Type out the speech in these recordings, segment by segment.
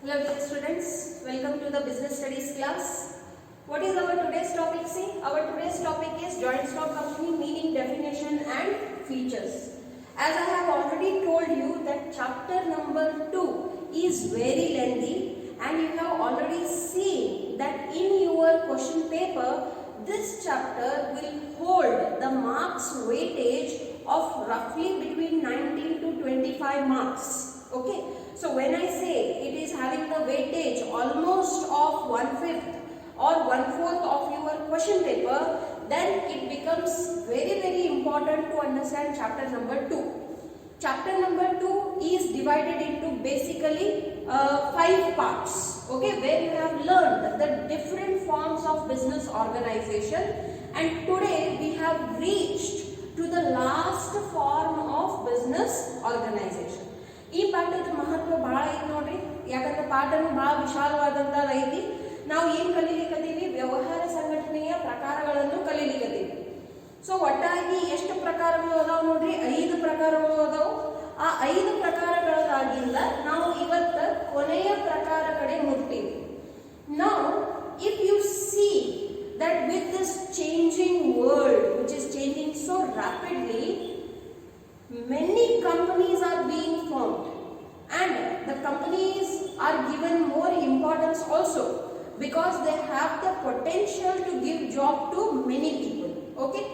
Hello dear students, welcome to the business studies class. What is our today's topic? See, our today's topic is joint stock company meaning, definition and features. As I have already told you that chapter number 2 is very lengthy and you have already seen that in your question paper this chapter will hold the marks weightage of roughly between 19 to 25 marks. Okay. So when I say it is having the weightage almost of 1/5 or 1/4 of your question paper, then it becomes very important to understand chapter number 2. Chapter number 2 is divided into basically 5 parts, okay, where you have learned the different forms of business organization, and today we have reached to the last form of business organization. ಈ ಪಾಠದ ಮಹತ್ವ ಬಹಳ ಐತಿ ನೋಡ್ರಿ, ಯಾಕಂದ್ರೆ ಪಾಠನು ಬಹಳ ವಿಶಾಲವಾದಂತದ್ದು ಐತಿ. ನಾವು ಏನು ಕಲಿಲಿಕತ್ತೀವಿ? ವ್ಯವಹಾರ ಸಂಘಟನೆಯ ಪ್ರಕಾರಗಳನ್ನು ಕಲಿಲಿಕತ್ತೀವಿ. ಸೊ ಒಟ್ಟಾಗಿ ಎಷ್ಟು ಪ್ರಕಾರಗಳು ಅದಾವ ನೋಡ್ರಿ? 5 ಪ್ರಕಾರಗಳು ಅದಾವ. ಆ 5 ಪ್ರಕಾರಗಳಾಗಿಲ್ಲ ನಾವು ಇವತ್ತು ಕೊನೆಯ ಪ್ರಕಾರ ಕಡೆ ಮುಟ್ತೀವಿ. Now if you see that with this changing world which is changing so rapidly, many companies are being formed and the companies are given more importance also because they have the potential to give job to many people. Okay,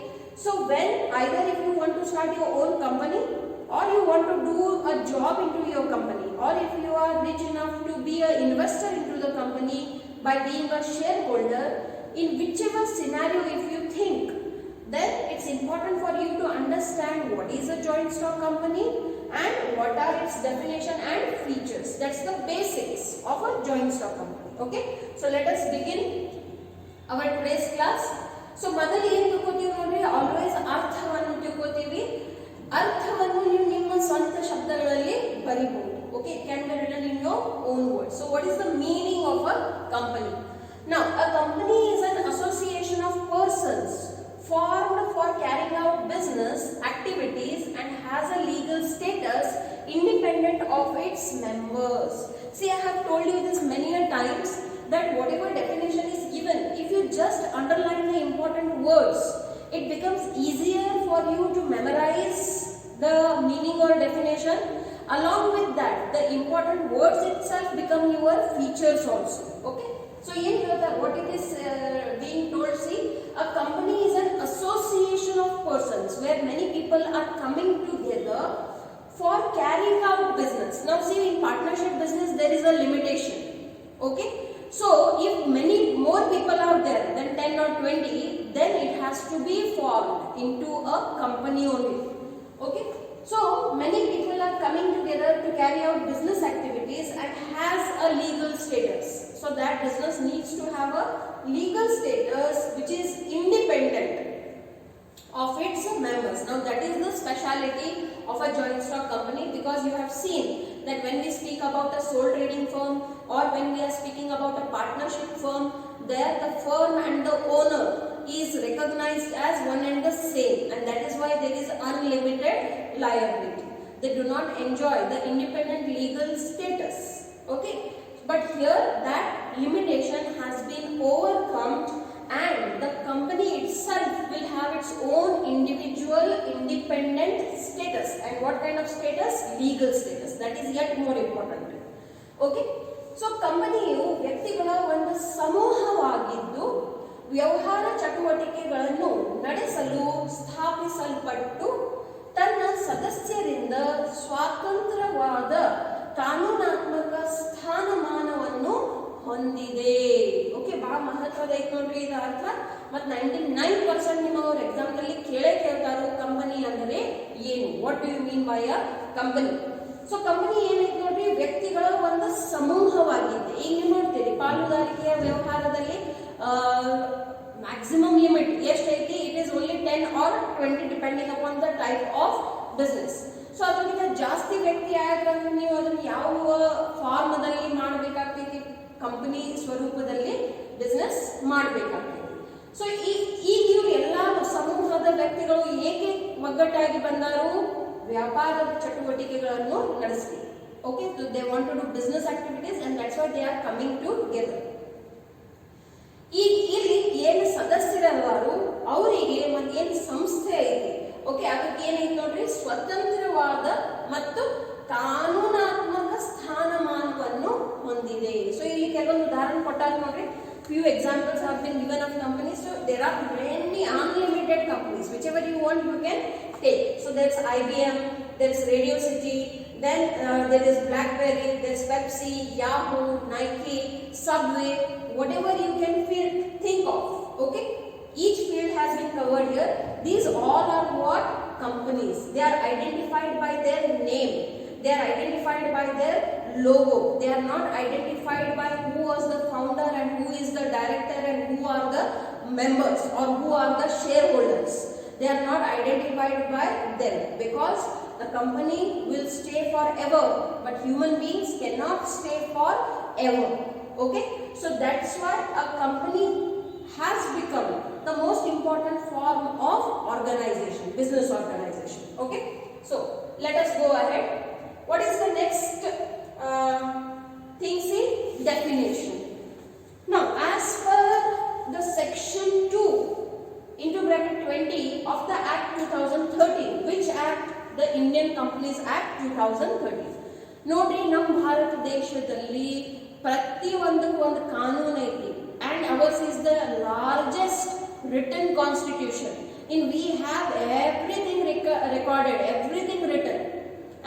so when either if you want to start your own company or you want to do a job into your company, or if you are rich enough to be an investor into the company by being a shareholder, in whichever scenario if you think, then it's important for you to understand what is a joint stock company and what are its definition and features. That's the basics of a joint stock company. Okay, so let us begin our today's class. So ಮೊದಲು ಏನು ತಿಳ್ಕೊತೀವಿ ನೋಡ್ರಿ, always ಅರ್ಥವನ್ನು ತಿಳ್ಕೊತೀವಿ. ಅರ್ಥವನ್ನು ನೀವು ನಿಮ್ಮ ಸ್ವಂತ ಶಬ್ದಗಳಲ್ಲಿ ಬರಿಬಹುದು. Okay, it can be written in your own words. So what is the meaning of a company? Now a company is an association of persons formed for carrying out business activities and has a legal status independent of its members. See, I have told you this many a times that whatever definition is given, if you just underline the important words, it becomes easier for you to memorize the meaning or definition. Along with that, the important words itself become your features also. Okay, so what it is being told, see, a company is an association of persons where many people are coming together for carrying out business. Now see, in partnership business there is a limitation. Okay, so if many more people are there than 10 or 20, then it has to be formed into a company only. Okay, so many people are coming together to carry out business activities and has a legal status. So that business needs to have a legal status which is independent of its members. Now that is the speciality of a joint stock company, because you have seen that when we speak about a sole trading firm or when we are speaking about a partnership firm, there the firm and the owner is recognized as one and the same, and that is why there is unlimited liability. They do not enjoy the independent legal status. Okay, but here that limitation has been overcome and the company itself will have its own individual independent status. And what kind of status? Legal status. That is yet more important. Okay, so ಕಂಪನಿಯು ವ್ಯಕ್ತಿಗಳ ಒಂದು ಸಮೂಹವಾಗಿದ್ದು ವ್ಯವಹಾರ ಚಟುವಟಿಕೆಗಳನ್ನು ನಡೆಸಲು ಸ್ಥಾಪಿಸಲ್ಪಟ್ಟು ತನ್ನ ಸದಸ್ಯರಿಂದ ಸ್ವತಂತ್ರವಾದ ಕಾನೂನಾತ್ಮಕ ಸ್ಥಾನಮಾನವನ್ನು ಹೊಂದಿದೆ. ಓಕೆ, ಬಹಳ ಮಹತ್ವದ ಐತೆ ನೋಡ್ರಿ ಇದು ಅರ್ಥ. ಮತ್ತು 99% ನಿಮ್ಮವ್ರ ಎಕ್ಸಾಮ್ನಲ್ಲಿ ಕೇಳ್ತಾರೋ ಕಂಪನಿ ಅಂದರೆ ಏನು, what do you mean by a company. So company ಏನೈತೆ ನೋಡ್ರಿ, ವ್ಯಕ್ತಿಗಳ ಒಂದು ಸಮೂಹವಾಗಿದೆ. ಈಗ ನೀವು ನೋಡ್ತೀರಿ ಪಾಲುದಾರಿಕೆಯ ವ್ಯವಹಾರದಲ್ಲಿ ಮ್ಯಾಕ್ಸಿಮಮ್ ಲಿಮಿಟ್ ಎಷ್ಟೈತಿ? It is only 10 or 20 depending upon the type of business. So ಅದಕ್ಕಿಂತ ಜಾಸ್ತಿ ವ್ಯಕ್ತಿ ಆದ್ರೆ ನೀವು ಅದನ್ನು ಯಾವ ಫಾರ್ಮದಲ್ಲಿ ಮಾಡಬೇಕಾಗ್ತೈತಿ? ಕಂಪನಿ ಸ್ವರೂಪದಲ್ಲಿ ಬಿಸ್ನೆಸ್ ಮಾಡಬೇಕಾಗ್ತೈತಿ. ಸೊ ಈಗ ಇವರು ಎಲ್ಲ ಸಮೂಹದ ವ್ಯಕ್ತಿಗಳು ಏಕೆ ಒಗ್ಗಟ್ಟಾಗಿ ಬಂದರು? ವ್ಯಾಪಾರದ ಚಟುವಟಿಕೆಗಳನ್ನು ನಡೆಸಲಿ. Okay, so they want to do business activities and that's why they are coming together. ಇಲ್ಲಿ ಏನು ಸದಸ್ಯರೆಲ್ಲರೂ ಅವರಿಗೆ ಏನು ಸಂಸ್ಥೆ ಐತಿ, ಓಕೆ, ಅದಕ್ಕೆ ಏನೈತಿ ನೋಡ್ರಿ, ಸ್ವತಂತ್ರವಾದ ಮತ್ತು ಕಾನೂನಾತ್ಮಕ ಸ್ಥಾನಮಾನವನ್ನು ಹೊಂದಿದೆ. ಸೊ ಇಲ್ಲಿ ಕೆಲವೊಂದು ಉದಾಹರಣೆ ಕೊಟ್ಟಾಗ ನೋಡ್ರಿ, few examples have been given of companies. So there are many unlimited companies, whichever you want you can take. So there's IBM, there's Radio City, then there is BlackBerry, there's Pepsi, Yahoo, Nike, Subway, whatever you can think of. Okay, each field has been covered here. These all are what? Companies. They are identified by their name. They are identified by their logo. They are not identified by who was the founder and who is the director and who are the members or who are the shareholders. They are not identified by them, because the company will stay forever, but human beings cannot stay forever. Okay, so that's why a company has become the most important form of organization, business organization. Okay, so let us go ahead. What is the next thing? See, definition. Now, as per the section 2 into bracket 20 of the Act 2013, which Act? The Indian Companies Act 2013. ನೋಡ್ರಿ, ನಮ್ಮ ಭಾರತ ದೇಶದಲ್ಲಿ ಪ್ರತಿಯೊಂದಕ್ಕೂ ಒಂದು ಕಾನೂನು ಐತಿ, and ours is the largest written constitution. In we have everything recorded, everything written,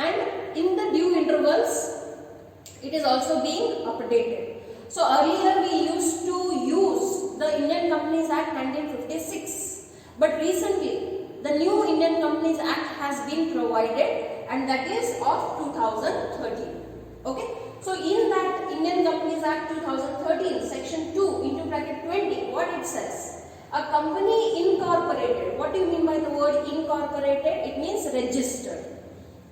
and in the due intervals it is also being updated. So earlier we used to use the Indian Companies Act 1956, but recently the new Indian Companies Act has been provided, and that is of 2013. Okay, so in that Indian Companies Act 2013 section 2 into bracket 20, what it says? A company incorporated. What do you mean by the word incorporated? It means registered.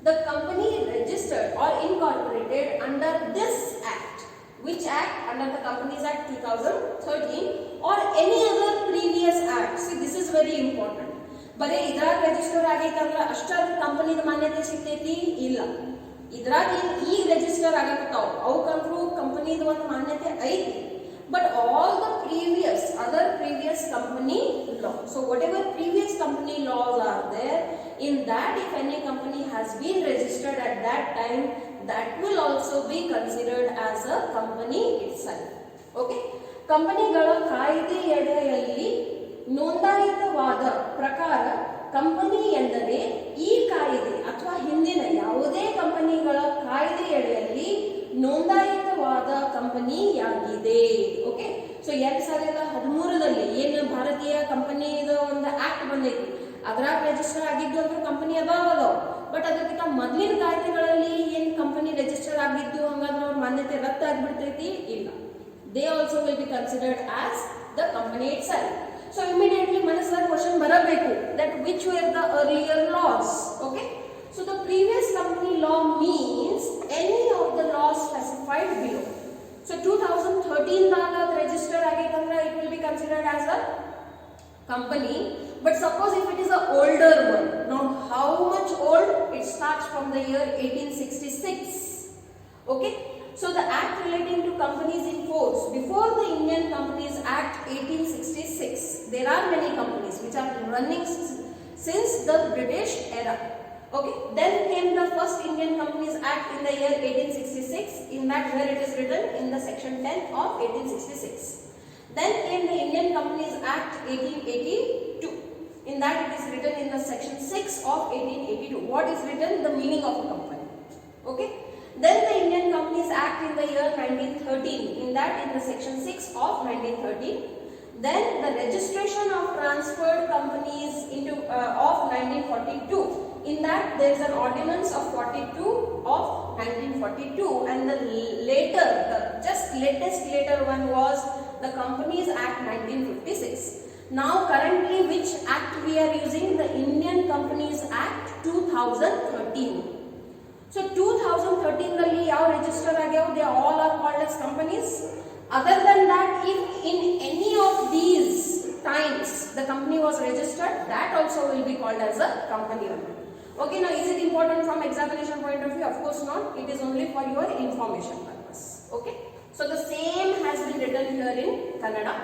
The company registered or incorporated under this act. Which act? Under the Companies Act 2013 or any other previous act. See, this is very important. ಬರೀ ಇದ್ರಾಗ register ಆಗೈತಂದ್ರ ಅಷ್ಟಾದ ಕಂಪನಿದ ಮಾನ್ಯತೆ ಸಿಗ್ತೈತಿ? ಇಲ್ಲ. ಇದ್ರಾಗ ಈಗ register ಆಗಕತ್ತಾವ, ಅವಕ್ಕಂತೂ ಕಂಪನಿದ ಒಂದು ಮಾನ್ಯತೆ ಐತಿ. But all the other previous company law. So whatever previous company laws are there, in that if any company has been registered at that time, that will also be considered as a company itself. Okay? ಕಂಪನಿಗಳ ಕಾಯ್ದೆಯಡಿಯಲ್ಲಿ ನೋಂದಾಯಿತವಾದ ಪ್ರಕಾರ company ಎಂದರೆ ಈ ಕಾಯ್ದೆ ಅಥವಾ ಹಿಂದಿನ ಯಾವುದೇ ಕಂಪನಿಗಳ ಕಾಯ್ದೆಯಡಿಯಲ್ಲಿ ನೋಂದಾಯಿತವಾದ ಕಂಪನಿಯಾಗಿದೆ. ಓಕೆ, ಸೊ 2013ರಲ್ಲಿ ಏನು ಭಾರತೀಯ ಕಂಪನಿದ ಒಂದು ಆಕ್ಟ್ ಬಂದೈತಿ, ಅದ್ರಾಗ ರಿಜಿಸ್ಟರ್ ಆಗಿದ್ದು ಅಂತ ಕಂಪನಿ ಅದಾವ. ಬಟ್ ಅದಕ್ಕಿಂತ ಮೊದಲಿನ ಕಾಯ್ದೆಗಳಲ್ಲಿ ಏನು ಕಂಪನಿ ರಿಜಿಸ್ಟರ್ ಆಗಿದ್ದು ಹಂಗಾದ್ರೆ ಅವ್ರ ಮಾನ್ಯತೆ ರದ್ದು ಆಗಿಬಿಡ್ತೈತಿ? ಇಲ್ಲ. They also will be considered as the company itself. So immediately ಮನಸ್ಸಾಗ ಕ್ವಶನ್ ಬರಬೇಕು, that which were the earlier laws? Okay, so the previous company law means any of the laws specified below. So 2013 ದಾಗ register ಆಗೈತಂದ್ರೆ it will be considered as a company. But suppose if it is a older one, now how much old? It starts from the year 1866. Okay, so the act relating to companies in force before the Indian Companies Act 1866, there are many companies which are running since the British era. Okay, then came the first Indian Companies Act in the year 1866, in that where it is written in the section 10 of 1866. Then came the Indian Companies Act 1882. In that it is written in the section 6 of 1882. What is written? The meaning of a company. Okay. Then the Indian Companies Act in the year 1913. In that in the section 6 of 1913. Then the registration of transferred companies into of 1942. In that there is an ordinance of 42 of 1942, and the later, the just latest later one was the Companies Act 1956. Now currently which act we are using? The Indian Companies Act 2013. So 2013 ನಲ್ಲಿ ಯಾವ register ಆಗ್ಯಾವ? They all are called as companies. Other than that, if in any of these times the company was registered, that also will be called as a company only. Okay, now is it important from examination point of view? Of course not. It is only for your information purpose. Okay, so the same has been written here in Kannada.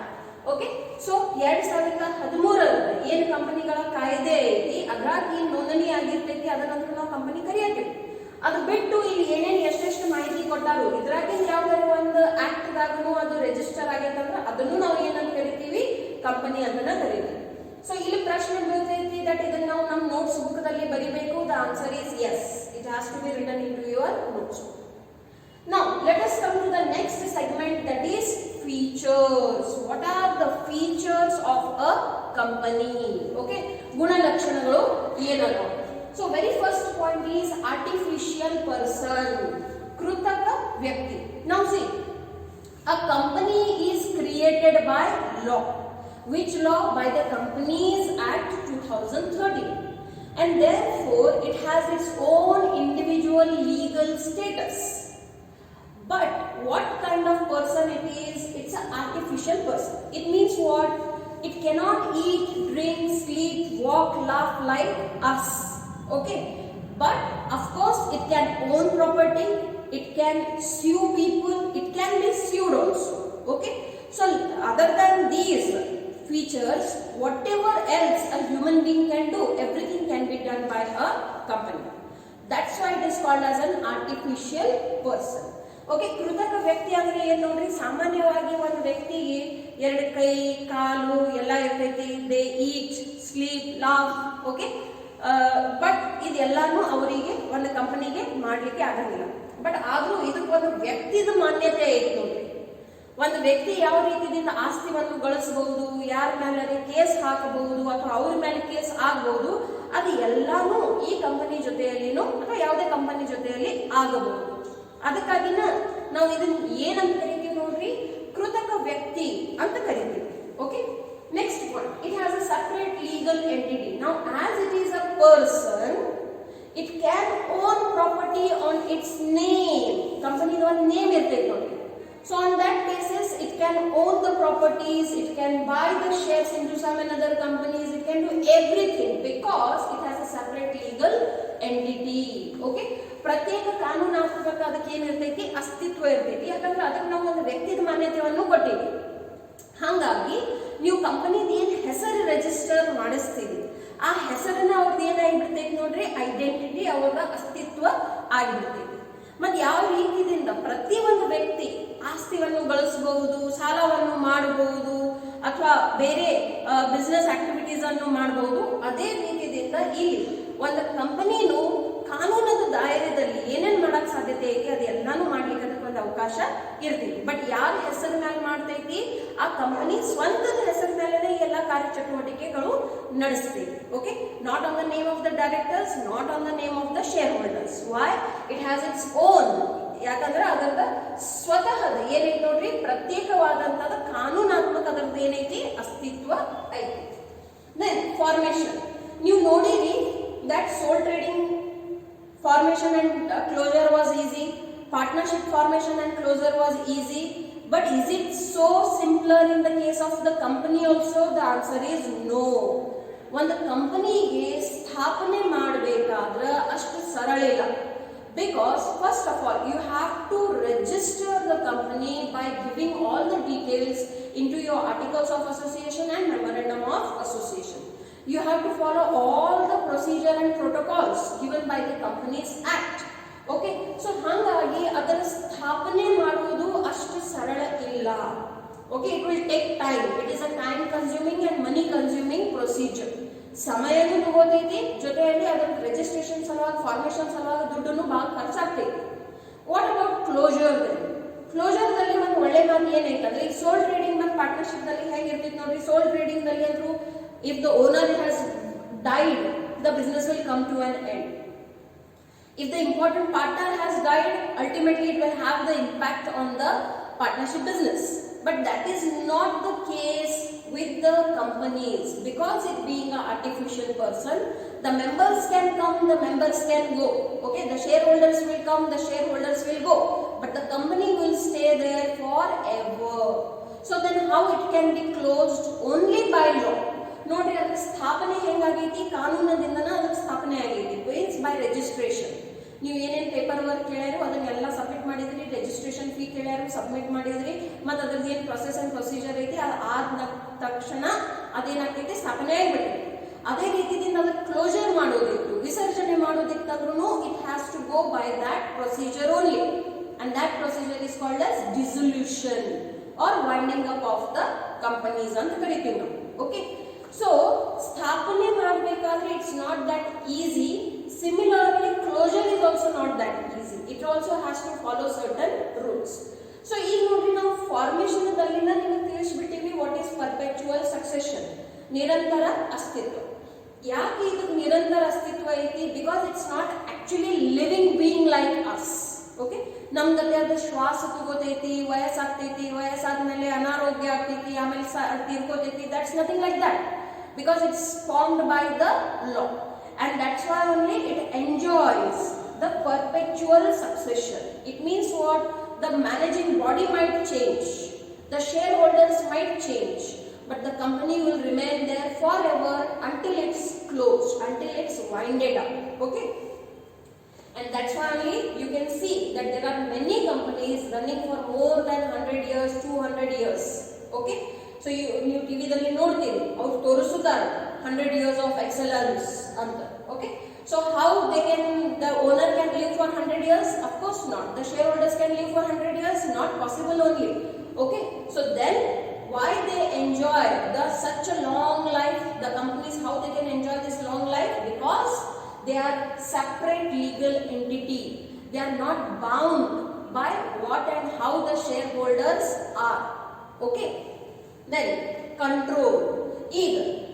Okay, so 2013 ಏನು ಕಂಪನಿಗಳ ಕಾಯ್ದೆ ಐತಿ ಅದ್ರಾಗ ಏನು ನೋಂದಣಿ ಆಗಿರ್ತೈತಿ ಅದನ್ನ ನಾವು ಕಂಪನಿ ಕರೆಯತ್ತೀವಿ. ಅದು ಬಿಟ್ಟು ಇಲ್ಲಿ ಏನೇನು ಎಷ್ಟೆಷ್ಟು ಮಾಹಿತಿ ಕೊಟ್ಟಾರು ಇದ್ರಾಗಿಂದ ಯಾವ್ದಾದ್ರು ಒಂದು ಆಕ್ಟ್ ದಾಗನು ಅದು ರಿಜಿಸ್ಟರ್ ಆಗೈತಂದ್ರೆ ಅದನ್ನು ನಾವು ಏನಂತ ಕರಿತೀವಿ, ಕಂಪನಿ ಅಂತ ಕರಿತೀವಿ. ಸೊ ಇಲ್ಲಿ ಪ್ರಶ್ನೆ ಬೀಳ್ತೈತಿ ದಟ್ ಇದನ್ನ ನಾವು ನಮ್ಮ ನೋಟ್ಸ್ ಬುಕ್ ದಲ್ಲಿ ಬರಿಬೇಕು. The answer is yes, it has to be written in to your notes. Now let us come to the next segment, that is features. What are the features of a company? Okay, ಗುಣಲಕ್ಷಣಗಳು ಏನಲ್ಲ. So very first point is artificial person, ಕೃತಕ ವ್ಯಕ್ತಿ. Now see, a company is created by law. Which law? By the Companies Act 2013, and therefore it has its own individual legal status. But what kind of person it is? It's an artificial person. It means what? It cannot eat, drink, sleep, walk, laugh like us. Okay, but of course it can own property, it can sue people, it can be sued also. Okay, so other than these features, whatever else a human being can do, everything can be done by a company. That's why it is called as an artificial person. Okay, ಕೃತಕ ವ್ಯಕ್ತಿ ಅಂದ್ರೆ ಏನ್ ನೋಡ್ರಿ, ಸಾಮಾನ್ಯವಾಗಿ ಒಂದು ವ್ಯಕ್ತಿಗೆ ಎರಡು ಕೈ ಕಾಲು ಎಲ್ಲ ಇರ್ತೈತಿ. They eat, sleep, laugh. Okay, but ಇದೆಲ್ಲಾನು ಅವರಿಗೆ ಒಂದು ಕಂಪನಿಗೆ ಮಾಡ್ಲಿಕ್ಕೆ ಆಗಂಗಿಲ್ಲ. ಬಟ್ ಆದ್ರೂ ಇದಕ್ಕೊಂದು ವ್ಯಕ್ತಿದ ಮಾನ್ಯತೆ ಐತಿ ನೋಡ್ರಿ. ಒಂದು ವ್ಯಕ್ತಿ ಯಾವ ರೀತಿಯಿಂದ ಆಸ್ತಿವನ್ನು ಗಳಿಸಬಹುದು, ಯಾರ ಮೇಲೆ ಕೇಸ್ ಹಾಕಬಹುದು ಅಥವಾ ಅವ್ರ ಮೇಲೆ ಕೇಸ್ ಆಗಬಹುದು, ಅದು ಎಲ್ಲಾನು ಈ ಕಂಪನಿ ಜೊತೆಯಲ್ಲಿನೂ ಅಥವಾ ಯಾವುದೇ ಕಂಪನಿ ಜೊತೆಯಲ್ಲಿ ಆಗಬಹುದು. ಅದಕ್ಕಾಗಿನ ನಾವು ಇದನ್ನ ಏನಂತ ಕರಿತೀವಿ ನೋಡ್ರಿ, ಕೃತಕ ವ್ಯಕ್ತಿ ಅಂತ ಕರಿತೀವಿ. Okay, next point, it has a separate legal entity. ನಾವು as it is a person, it can own property on its name. ಕಂಪನಿದ ಒಂದು ನೇಮ್ ಇರ್ತೈತೆ ನೋಡ್ರಿ. So on that basis, it can own the properties, it can buy the shares into some another companies, it can do everything because it has a separate legal entity. Okay, ಪ್ರತ್ಯೇಕ ಕಾನೂನಾತ್ಮಕ ಅದಕ್ಕೆ ಏನಿರ್ತೈತಿ, ಅಸ್ತಿತ್ವ ಇರ್ತೈತಿ. ಯಾಕಂದ್ರೆ ಅದಕ್ಕೆ ನಾವು ಒಂದು ವ್ಯಕ್ತಿದ ಮಾನ್ಯತೆಯನ್ನು ಕೊಟ್ಟಿವಿ. ಹಾಗಾಗಿ ನೀವು ಕಂಪನಿದ ಏನ್ ಹೆಸರು ರಿಜಿಸ್ಟರ್ ಮಾಡಿಸ್ತೀವಿ, ಆ ಹೆಸರನ್ನ ಅವ್ರದ್ದು ಏನಾಗಿಬಿಡ್ತೈತಿ ನೋಡ್ರಿ, ಐಡೆಂಟಿಟಿ, ಅವ್ರದ ಅಸ್ತಿತ್ವ ಆಗಿಬಿಡ್ತೈತಿ. ಮತ್ತೆ ಯಾವ ರೀತಿಯಿಂದ ಪ್ರತಿಯೊಂದು ವ್ಯಕ್ತಿ ಆಸ್ತಿಯನ್ನು ಗಳಿಸಬಹುದು, ಸಾಲವನ್ನು ಮಾಡಬಹುದು ಅಥವಾ ಬೇರೆ ಬಿಸ್ನೆಸ್ ಆಕ್ಟಿವಿಟೀಸ್ ಅನ್ನು ಮಾಡಬಹುದು, ಅದೇ ರೀತಿಯಿಂದ ಇಲ್ಲಿ ಒಂದು ಕಂಪನಿನು ಕಾನೂನದ ದಾಯರದಲ್ಲಿ ಏನೇನ್ ಮಾಡಕ್ ಸಾಧ್ಯತೆ ಐತಿ ಅದೆಲ್ಲಾನು ಮಾಡ್ಲಿಕ್ಕೆ ಅದಕ್ಕೆ ಒಂದು ಅವಕಾಶ ಇರ್ತೈತಿ. ಬಟ್ ಯಾರ ಹೆಸರು ಮೇಲೆ ಮಾಡ್ತೈತಿ, ಆ ಕಂಪನಿ ಸ್ವಂತದ ಹೆಸರು ಮೇಲೆ ಎಲ್ಲ ಕಾರ್ಯಚಟುವಟಿಕೆಗಳು ನಡೆಸ್ತೈತಿ. Okay, not on the name of the directors, not on the name of the share holders. Why? It has its own. ಯಾಕಂದ್ರೆ ಅದರದ ಸ್ವತಃದ ಏನೈತಿ ನೋಡ್ರಿ, ಪ್ರತ್ಯೇಕವಾದಂತಹ ಕಾನೂನಾತ್ಮಕ ಅದರದ್ದು ಏನೈತಿ, ಅಸ್ತಿತ್ವ ಐತಿ. ದೆನ್ ಫಾರ್ಮೇಶನ್, ನೀವು ನೋಡಿರಿ that sole trading formation and closure was easy, partnership formation and closure was easy, but is it so simpler in the case of the company also? The answer is no. ಒಂದು ಕಂಪನಿಗೆ ಸ್ಥಾಪನೆ ಮಾಡಬೇಕಾದ್ರೆ ಅಷ್ಟು ಸರಳ ಇಲ್ಲ. Because first of all you have to register the company by giving all the details into your articles of association and memorandum of association. You have to follow all the procedure and protocols given by the Companies Act. Okay, so hangagi adar sthapane maduvudu ashtu sarala illa. Okay, it will take time. It is a time consuming and money consuming procedure. ಸಮಯನೂ ತಗೋತೈತಿ, ಜೊತೆಯಲ್ಲಿ ಅದರ registration ಸಲುವಾಗಿ, formation ಸಲುವಾಗಿ ದುಡ್ಡನ್ನು ಭಾಳ ಖರ್ಚಾಗ್ತೈತಿ. What about closure? Closure ದಲ್ಲಿ ಒಂದು ಒಳ್ಳೆ ಮಾತು ಏನೈತೆ ಅಂದ್ರೆ, ಈ ಸೋಲ್ ಟ್ರೇಡಿಂಗ್ ಮತ್ತು ಪಾರ್ಟ್ನರ್ಶಿಪ್ ದಲ್ಲಿ ಹೇಗಿರ್ತೈತಿ ನೋಡ್ರಿ. ಸೋಲ್ ಟ್ರೇಡಿಂಗ್ ದಲ್ಲಿ ಅಂದ್ರೂ if the owner has died, the business will come to an end. If the important partner has died, ultimately it will have the impact on the partnership business. But that is not the case with the companies, because it being an artificial person, the members can come, the members can go. Okay, the shareholders will come, the shareholders will go, but the company will stay there forever. So then how it can be closed? Only by law. ನೋಡ್ರಿ ಅದ್ರ ಸ್ಥಾಪನೆ ಹೆಂಗಾಗೈತಿ, ಕಾನೂನದಿಂದನ ಅದ್ರ ಸ್ಥಾಪನೆ ಆಗೈತಿ. Means by registration. ನೀವು ಏನೇನು paper work ಕೇಳ್ಯಾರು ಅದನ್ನೆಲ್ಲ submit ಮಾಡಿದ್ರಿ, ರಿಜಿಸ್ಟ್ರೇಷನ್ ಫೀ ಕೇಳ್ಯಾರು ಸಬ್ಮಿಟ್ ಮಾಡಿದ್ರಿ, ಮತ್ತು ಅದ್ರದ್ದು ಏನು ಪ್ರೊಸೆಸ್ ಅಂಡ್ ಪ್ರೊಸೀಜರ್ ಐತಿ ಅದು ಆದ ತಕ್ಷಣ ಅದೇನಾಗ್ತೈತಿ, ಸ್ಥಾಪನೆ ಆಗಿಬಿಟ್ಟೈತಿ. ಅದೇ ರೀತಿಯಿಂದ ಅದಕ್ಕೆ ಕ್ಲೋಜರ್ ಮಾಡೋದಿತ್ತು, ವಿಸರ್ಜನೆ ಮಾಡೋದಿತ್ತಂದ್ರೂ it has to go by that procedure only, and that procedure is called as dissolution or winding up of the companies ಅಂತ ಕರಿತೀವಿ ನಾವು. ಓಕೆ, ಸೊ ಸ್ಥಾಪನೆ ಮಾಡಬೇಕಾದ್ರೆ it's not that easy. Similarly, closure is also not that easy. It also has to follow certain rules. So, ಈಗ ನೋಡ್ರಿ ನಾವು formation ದಲ್ಲಿನ ನಿಮಗೆ ತಿಳಿಸ್ಬಿಟ್ಟಿವಿ ವಾಟ್ ಈಸ್ ಪರ್ಪೆಚುವಲ್ ಸಕ್ಸೆಷನ್, ನಿರಂತರ ಅಸ್ತಿತ್ವ. ಯಾಕೆ ಇದು ನಿರಂತರ ಅಸ್ತಿತ್ವ ಐತಿ? Because it's not actually living being like us. Okay, ನಮ್ದಲ್ಲಿ ಅದು ಶ್ವಾಸ ತಗೋತೈತಿ, ವಯಸ್ಸಾಗ್ತೈತಿ, ವಯಸ್ಸಾದ್ಮೇಲೆ ಅನಾರೋಗ್ಯ ಆಗ್ತೈತಿ, ಆಮೇಲೆ ತೀರ್ಕೋತೈತಿ. That's nothing like that because it's formed by the law. And that's why only it enjoys the perpetual succession. It means what? The managing body might change, the shareholders might change, but the company will remain there forever until it's closed, until it's winded up. Okay? And that's why only you can see that there are many companies running for more than 100 years, 200 years. Okay? So you TV dalli nodtiri, avaru torisuttare 100 years of excellence anta. Okay, so how the owner can live for 100 years? Of course not. The shareholders can live for 100 years? Not possible only. Okay, so then why they enjoy such a long life? The companies, how they can enjoy this long life? Because they are separate legal entity. They are not bound by what and how the shareholders are. Okay, then control.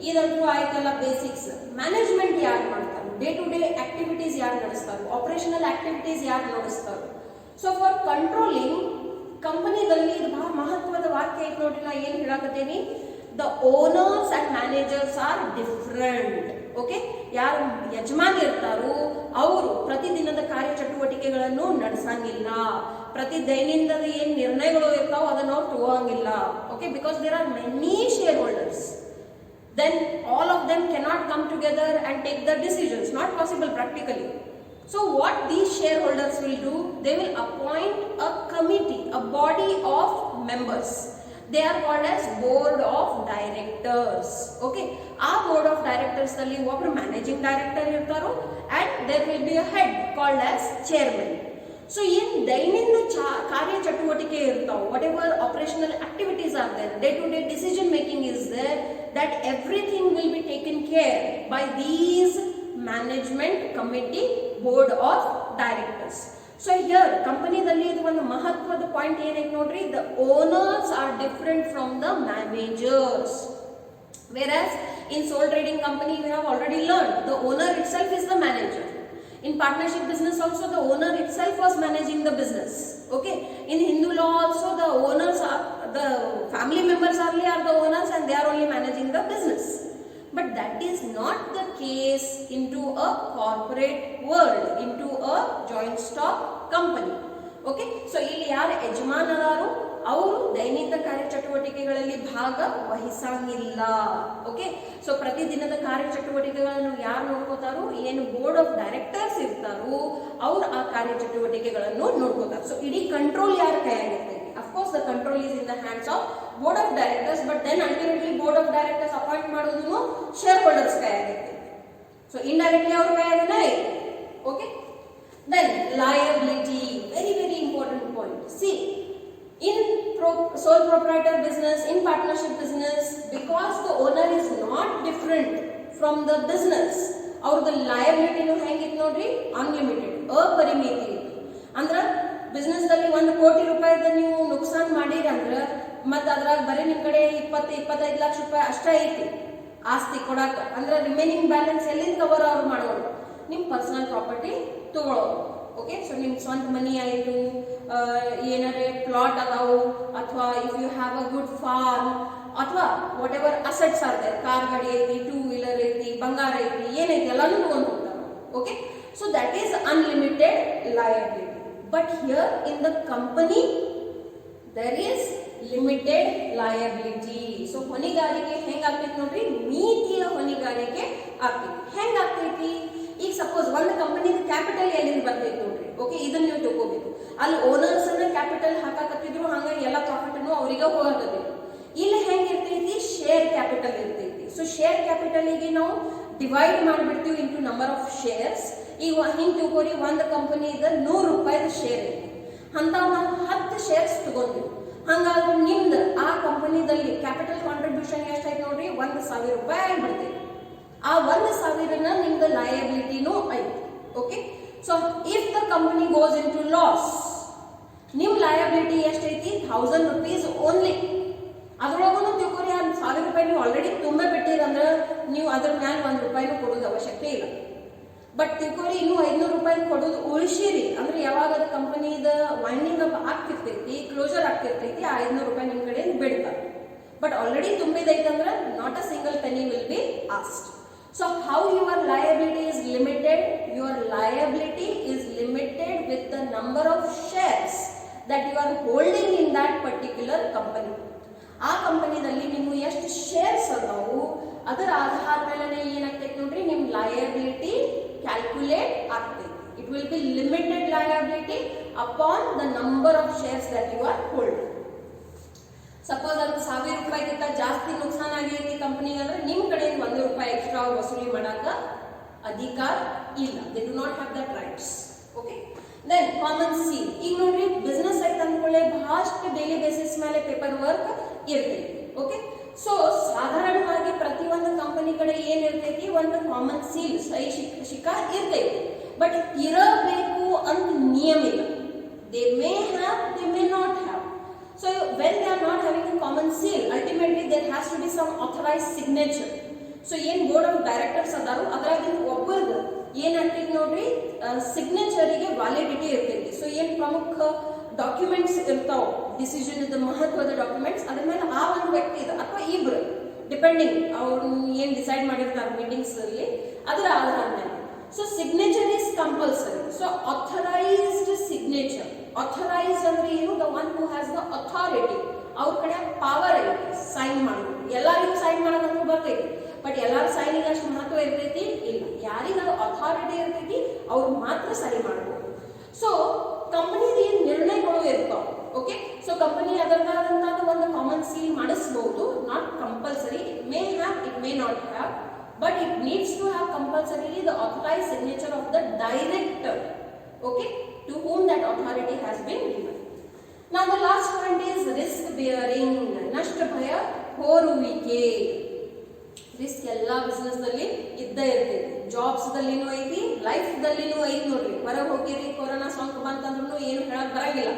ಇದಂತೂ ಆಯ್ತಲ್ಲ basics. Management ಯಾರು ಮಾಡ್ತಾರೆ, day to day activities ಯಾರು ನಡೆಸ್ತಾರೆ, operational activities ಯಾರು ನಡೆಸ್ತಾರೆ. So for controlling ಕಂಪನಿದಲ್ಲಿ ಇದು ಬಹಳ ಮಹತ್ವದ ವಾಕ್ಯ ಐತೆ ನೋಡ್ರಿ. ನಾ ಏನು ಹೇಳಕತ್ತೀನಿ, the owners and managers are different. Okay, ಯಾರು ಯಜಮಾನ್ ಇರ್ತಾರೋ ಅವರು ಪ್ರತಿದಿನದ ಕಾರ್ಯಚಟುವಟಿಕೆಗಳನ್ನು ನಡೆಸಂಗಿಲ್ಲ, ಪ್ರತಿ ದೈನಂದಿನ ಏನು ನಿರ್ಣಯಗಳು ಇರ್ತಾವೋ ಅದನ್ನು ಅವ್ರು ತಗೋಂಗಿಲ್ಲ. Okay, because there are many share holders. Then all of them cannot come together and take the decisions. Not possible practically. So what these shareholders will do, they will appoint a committee, a body of members. They are called as board of directors. Okay, our board of directors dalli obru managing director irtaru and there will be a head called as chairman. So in ದೈನಂದಿನ ಕಾರ್ಯಚಟುವಟಿಕೆ ಇರ್ತಾವ, whatever operational activities are there, day to day decision making is there, that everything will be taken care by these management committee board of directors. So here ಕಂಪನಿದಲ್ಲಿ ಇದು ಒಂದು ಮಹತ್ವದ point ಏನೈತೆ ನೋಡ್ರಿ, the owners are different from the managers. Whereas in sole trading company we have already learned the owner itself is the manager. In partnership business also the owner itself was managing the business. Okay, in Hindu law also the owners are the family members are the owners and they are only managing the business. But that is not the case into a corporate world, into a joint stock company. Okay, so ಇಲ್ಲಿ ಯಾರು ಯಜಮಾನ ಅದಾರೋ ಅವರು ದೈನಿಕ ಕಾರ್ಯಚಟುವಟಿಕೆಗಳಲ್ಲಿ ಭಾಗ ವಹಿಸಂಗಿಲ್ಲ. Okay, so ಪ್ರತಿದಿನದ ಕಾರ್ಯಚಟುವಟಿಕೆಗಳನ್ನು ಯಾರು ನೋಡ್ಕೋತಾರೋ, ಏನು board of directors ಇರ್ತಾರೋ ಅವ್ರು ಆ ಕಾರ್ಯಚಟುವಟಿಕೆಗಳನ್ನು ನೋಡ್ಕೋತಾರೆ. ಸೊ ಇಡೀ ಕಂಟ್ರೋಲ್ ಯಾರ ಕೈಯಾಗಿರ್ತೈತಿ? Of course the control is in the hands of board of directors, but then ultimately board of directors appoint ಮಾಡೋದು shareholders ಕೈಯಾಗಿರ್ತೈತಿ. ಸೊ indirectly ಅವ್ರ ಕೈಯಾಗನ ಐತಿ. Okay, then liability, very very important point. See, in sole proprietor business, in partnership business, because the owner is not different from the business, ಅವ್ರದ್ದು liability ಹೆಂಗಿತ್ತು ನೋಡ್ರಿ, unlimited, ಅಪರಿಮಿತಿ. ಅಂದ್ರೆ business ದಲ್ಲಿ 1 ಕೋಟಿ ರೂಪಾಯಿದ ನೀವು ನುಕ್ಸಾನ್ ಮಾಡಿರಿ ಅಂದ್ರೆ ಮತ್ತೆ ಅದ್ರಾಗ ಬರೀ ನಿಮ್ ಕಡೆ 20-25 ಲಕ್ಷ ರೂಪಾಯಿ ಅಷ್ಟೇ ಐತಿ ಆಸ್ತಿ ಕೊಡಾಕ, ಅಂದ್ರೆ ರಿಮೈನಿಂಗ್ ಬ್ಯಾಲೆನ್ಸ್ ಎಲ್ಲಿಂದ ಕವರ್ ಅವ್ರು ಮಾಡೋರು? ನಿಮ್ ಪರ್ಸನಲ್ ಪ್ರಾಪರ್ಟಿ ತಗೊಳ್ಳೋರು. ಓಕೆ, ಸೊ ನಿಮ್ ಸ್ವಂತ ಮನಿ ಆಯಿತು, ಏನಾರೇ ಪ್ಲಾಟ್ ಅದಾವು, ಅಥವಾ if you have a good farm, ಅಥವಾ whatever assets are there, car ಗಾಡಿ ಐತಿ, 2 ವೀಲರ್ ಐತಿ, ಬಂಗಾರ ಐತಿ, ಏನೈತಿ ಎಲ್ಲಾನು ತಗೊಂಡು ಹೋಗ್ತಾರೆ. Okay, so that is unlimited liability. But here in the company there is limited liability. So ಹೊಣೆಗಾರಿಕೆ ಹೆಂಗಾಗ್ತೈತಿ ನೋಡ್ರಿ, ಮಿತಿಯ ಹೊಣೆಗಾರಿಕೆ ಆಗ್ತೈತಿ. ಹೆಂಗಾಗ್ತೈತಿ, ಈಗ ಸಪೋಸ್ ಒಂದು ಕಂಪನಿದ ಕ್ಯಾಪಿಟಲ್ ಎಲ್ಲಿಂದ ಬರ್ತೈತಿ ನೋಡ್ರಿ, ಓಕೆ, ಇದನ್ನ ನೀವು ತಗೋಬೇಕು. ಅಲ್ಲಿ ಓನರ್ಸ್ ಅನ್ನ ಕ್ಯಾಪಿಟಲ್ ಹಾಕಾಕತ್ತಿದ್ರು, ಹಂಗಾಗಿ ಎಲ್ಲ ಪ್ರಾಫಿಟ್ ಅನ್ನು ಅವರಿಗೆ ಹೋಗತೈತಿ. ಇಲ್ಲಿ ಹೆಂಗಿರ್ತೈತಿ, ಶೇರ್ ಕ್ಯಾಪಿಟಲ್ ಇರ್ತೈತಿ. ಸೊ ಶೇರ್ ಕ್ಯಾಪಿಟಲ್ ಗೆ ನಾವು ಡಿವೈಡ್ ಮಾಡಿಬಿಡ್ತೀವಿ ಇಂಟು ನಂಬರ್ ಆಫ್ ಶೇರ್ಸ್. ಈಗ ಹಿಂಗ್ ತಿಳ್ಕೊರಿ, ಒಂದು ಕಂಪನಿ ಇದ 100 ರೂಪಾಯಿದ ಶೇರ್ ಐತಿ, ಅಂತ ನಾವು 10 ಶೇರ್ಸ್ ತಗೊಂಡಿವಿ. ಹಂಗಾದ್ರೆ ನಿಮ್ದು ಆ ಕಂಪನಿದಲ್ಲಿ ಕ್ಯಾಪಿಟಲ್ ಕಾಂಟ್ರಿಬ್ಯೂಷನ್ ಎಷ್ಟೈತಿ ನೋಡ್ರಿ, 1,000 ರೂಪಾಯಿ ಆಗ್ಬಿಡ್ತೈತಿ. ಆ 1,000ನ ನಿಮ್ದು ಲಯಬಿಲಿಟಿನೂ ಐತಿ. Okay, so if the company goes in to loss, ನಿಮ್ ಲಯಬಿಲಿಟಿ ಎಷ್ಟೈತಿ, 1000 rupees ಓನ್ಲಿ. ಅದ್ರೊಳಗೂ ತಿಳ್ಕೊರಿ, ಆ 1000 ರೂಪಾಯಿ ನೀವು ಆಲ್ರೆಡಿ ತುಂಬ ಬಿಟ್ಟಿರಂದ್ರೆ ನೀವು ಅದ್ರ ಮ್ಯಾಲ 1 ರೂಪಾಯಿನೂ ಕೊಡೋದು ಅವಶ್ಯಕತೆ ಇಲ್ಲ. ಬಟ್ ತಿಳ್ಕೊರಿ, ಇನ್ನೂ 500 ರೂಪಾಯಿ ಕೊಡೋದು ಉಳಿಸಿರಿ ಅಂದ್ರೆ ಯಾವಾಗ ಅದು ಕಂಪನಿದ ವೈಂಡಿಂಗ್ ಅಪ್ ಆಗ್ತಿರ್ತೈತಿ, ಕ್ಲೋಸರ್ ಆಗ್ತಿರ್ತೈತಿ, ಆ 500 ರೂಪಾಯಿ ನಿಮ್ ಕಡೆ ಬಿಡ್ತಾರೆ. ಬಟ್ ಆಲ್ರೆಡಿ ತುಂಬಿದೈತೆ ಅಂದ್ರೆ not a single penny will be asked. So how your liability is limited, your liability is limited with the number of shares that you are holding in that particular company. ಆ ಕಂಪನಿದಲ್ಲಿ ನೀವು ಎಷ್ಟು shares ಅದಾವು ಅದರ ಆಧಾರ ಮೇಲೆ ಏನಾಗ್ತೈತಿ ನೋಡ್ರಿ, ನಿಮ್ ಲಯಬಿಲಿಟಿ ಕ್ಯಾಲ್ಕುಲೇಟ್ ಆಗ್ತೈತಿ. It will be limited liability upon the number of shares that you are holding. Suppose ಅದಕ್ಕೆ 1000 ರೂಪಾಯಿಗಿಂತ ಜಾಸ್ತಿ ನುಕ್ಸಾನ್ ಆಗೈತಿ ಕಂಪನಿಗೆ ಅಂದ್ರೆ ನಿಮ್ ಕಡೆ 1 ರೂಪಾಯಿ ಎಕ್ಸ್ಟ್ರಾ ವಸೂಲಿ ಮಾಡಾಕ ಅಧಿಕಾರ ಇಲ್ಲ. They do not have that rights. Okay, then common seal. ಈಗ ನೋಡ್ರಿ, ಬಿಸ್ನೆಸ್ ಐತೆ ಅಂದ್ಕೊಳ್ಳೆ ಬಹಳಷ್ಟು ಡೈಲಿ ಬೇಸಿಸ್ ಮೇಲೆ ಪೇಪರ್ ವರ್ಕ್ ಇರ್ತೈತಿ. ಓಕೆ, ಸೊ ಸಾಧಾರಣವಾಗಿ ಪ್ರತಿಯೊಂದು ಕಂಪನಿ ಕಡೆ ಏನಿರ್ತೈತಿ, ಒಂದು ಕಾಮನ್ ಸೀಲ್ ಸಹಿ ಶಿಖಾ ಇರ್ತೈತಿ. ಬಟ್ ಇರಬೇಕು ಅಂತ ನಿಯಮ ಇಲ್ಲ. They may have, they may not have. So when they are not having a common seal, ultimately there has to be some authorized signature. So ಏನ್ ಬೋರ್ಡ್ ಆಫ್ ಡೈರೆಕ್ಟರ್ಸ್ ಅದಾರು ಅದ್ರಾಗಿನ ಒಬ್ಬರದು ಏನಾಗ್ತೈತಿ ನೋಡ್ರಿ, ಸಿಗ್ನೇಚರಿಗೆ validity ಇರ್ತೈತಿ. ಸೊ ಏನ್ ಪ್ರಮುಖ ಡಾಕ್ಯುಮೆಂಟ್ಸ್ ಇರ್ತಾವ, decision ಇದ್ದ ಮಹತ್ವದ documents, ಅದ್ರ ಮೇಲೆ ಆ ಒಂದು ವ್ಯಕ್ತಿ ಇದೆ ಅಥವಾ ಇಬ್ರು ಡಿಪೆಂಡಿಂಗ್ ಅವ್ರು ಏನ್ ಡಿಸೈಡ್ ಮಾಡಿರ್ತಾರೆ ಮೀಟಿಂಗ್ಸ್ ಅಲ್ಲಿ ಅದರ ಆಧಾರದ ಮೇಲೆ. So signature is compulsory. So authorised signature, authorised ಅಂದ್ರೆ ಏನು, the one who has the authority, ಅವ್ರ ಕಡೆ ಪವರ್ ಐತಿ ಸೈನ್ ಮಾಡೋದು. ಎಲ್ಲರಿಗೂ ಸೈನ್ ಮಾಡೋದಂತೂ ಬರ್ತೈತಿ, ಬಟ್ ಎಲ್ಲಾರ ಸೈನಿಗೆ ಅಷ್ಟು ಮಹತ್ವ ಇರ್ತೈತಿ ಇಲ್ಲ. ಯಾರಿಗ ಅಥಾರಿಟಿ ಇರ್ತೈತಿ ಅವ್ರು ಮಾತ್ರ ಸೈನ್ ಮಾಡಬಹುದು. ಸೊ ಕಂಪನಿದ ಏನ್ ನಿರ್ಣಯಗಳು ಇರ್ತಾವ, ಓಕೆ, ಸೊ ಕಂಪನಿ ಅದರದಾದಂತಹ ಒಂದು ಕಾಮನ್ ಸೀಲ್ ಮಾಡಿಸಬಹುದು, not compulsory. It may have, it may not have, but it needs to have compulsorily the authorized signature of the director, okay, to whom that authority has been given. Now the last point is risk bearing, nashta bhaya horuviಕೆ. Risk ಎಲ್ಲ business ದಲ್ಲಿ ಇದ್ದ ಇರ್ತೈತಿ, jobs ದಲ್ಲಿನೂ ಐತಿ, life ದಲ್ಲಿನೂ ಐತಿ. ನೋಡ್ರಿ, ಹೊರಗೆ ಹೋಗಿರಿ, ಕೊರೋನಾ ಸೋಂಕು ಬಂತಂದ್ರೂ ಏನು ಹೇಳಕ್ ಬರಂಗಿಲ್ಲ.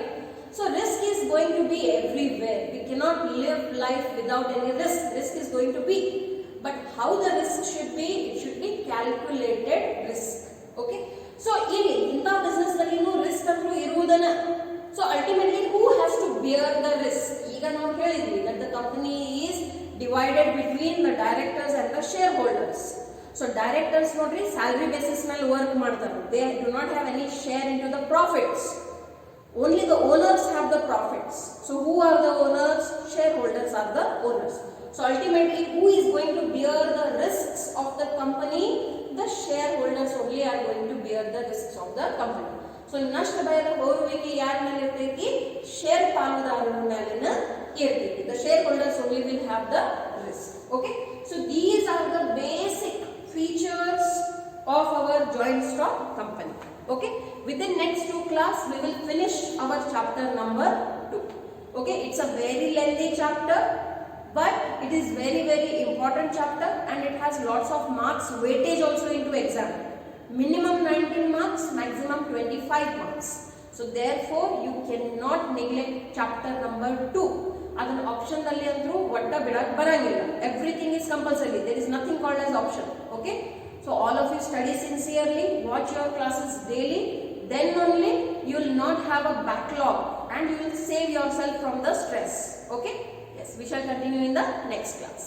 So risk is going to be everywhere. We cannot live life without any risk. Risk is going to be. But how the risk should be? It should be calculated risk. Okay. So ಇಲ್ಲಿ ಇಂಥ business ದಲ್ಲಿನೂ risk ಅಂತೂ ಇರುವುದನ್ನ. So ultimately who has to bear the risk? ಈಗ ನಾವು ಹೇಳಿದ್ವಿ that the company is divided between the directors and the shareholders. So directors ನೋಡ್ರಿ salary basis ಮೇಲೆ ವರ್ಕ್ ಮಾಡ್ತಾರೆ. They do not have any share into the profits. Only the owners have the profits. So who are the owners? Shareholders are the owners. So ultimately, who is going to bear the risks of the company? The shareholders only are going to bear the risks of the company. So ನಷ್ಟ ಭಯದ ಹೋರುವಿಕೆ ಯಾರ ಮೇಲೆ ಇರ್ತೈತಿ? Share ಪಾಲುದಾರರ ಮೇಲಿನ ಇರ್ತೈತಿ. The shareholders only will have the risk. Okay. So these are the basic features of our joint stock company. Okay. Within next 2 class, we will finish our chapter number 2. Okay. It's a very lengthy chapter. But it is very important chapter and it has lots of marks weightage also into exam. Minimum 19 marks, maximum 25 marks. So therefore you cannot neglect chapter number 2. Adana option dalli andru vatta bidak barangilla. Everything is compulsory. There is nothing called as option. Okay? So all of you study sincerely, watch your classes daily. Then only you will not have a backlog and you will save yourself from the stress. Okay? Yes, we shall continue in the next class.